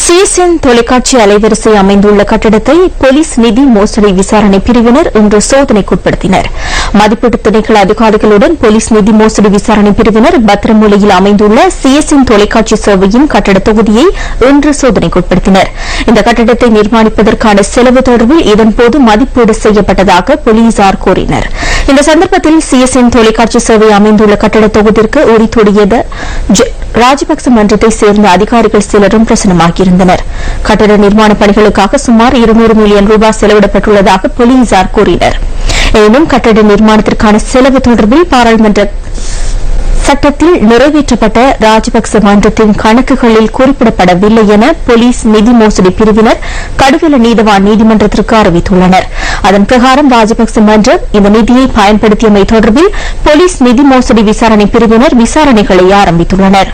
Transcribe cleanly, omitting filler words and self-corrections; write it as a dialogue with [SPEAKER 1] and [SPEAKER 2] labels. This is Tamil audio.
[SPEAKER 1] சிஎஸ்என் தொலைக்காட்சி அலைவரிசை அமைந்துள்ள கட்டடத்தை போலீஸ் நிதி மோசடி விசாரணை பிரிவினர் இன்று சோதனைக்குட்படுத்தினர். மதிப்பீட்டு திணைக்கள அதிகாரிகளுடன் போலீஸ் நிதி மோசடி விசாரணை பிரிவினர் பத்திரமூலையில் அமைந்துள்ள சிஎஸ்என் தொலைக்காட்சி சேவையின் கட்டட தொகுதியை இன்று சோதனைக்குட்படுத்தினர். இந்த கட்டடத்தை நிர்மாணிப்பதற்கான செலவு தொடர்பில் இதன்போது மதிப்பீடு செய்யப்பட்டதாக போலீசார் கூறினர். இந்த சந்தர்ப்பத்தில் சிஎஸ்என் தொலைக்காட்சி சேவை அமைந்துள்ள கட்டட தொகுதிக்கு உரித்துடையது ராஜபக்ச மன்றத்தை சேர்ந்த அதிகாரிகள் சிலரும் பிரசனமாகியிருந்தனர். கட்டட நிர்மாண பணிகளுக்காக சுமார் 200 மில்லியன் ரூபாய் செலவிடப்பட்டுள்ளதாக போலீசார் கூறினர். எனினும் கட்டட நிர்மாணத்திற்கான செலவு தொடர்பில் பாராளுமன்ற சட்டத்தில் நிறைவேற்றப்பட்ட ராஜபக்ச மன்றத்தின் கணக்குகளில் குறிப்பிடப்படவில்லை என போலீஸ் நிதி மோசடி பிரிவினர் கடுவல நீதவான் நீதிமன்றத்திற்கு அறிவித்துள்ளனர். அதன் பிரகாரம் ராஜபக்ச மன்றம் இந்த நிதியை பயன்படுத்தியமை தொடர்பில் போலீஸ் நிதி மோசடி விசாரணை பிரிவினர் விசாரணைகளை ஆரம்பித்துள்ளனா்.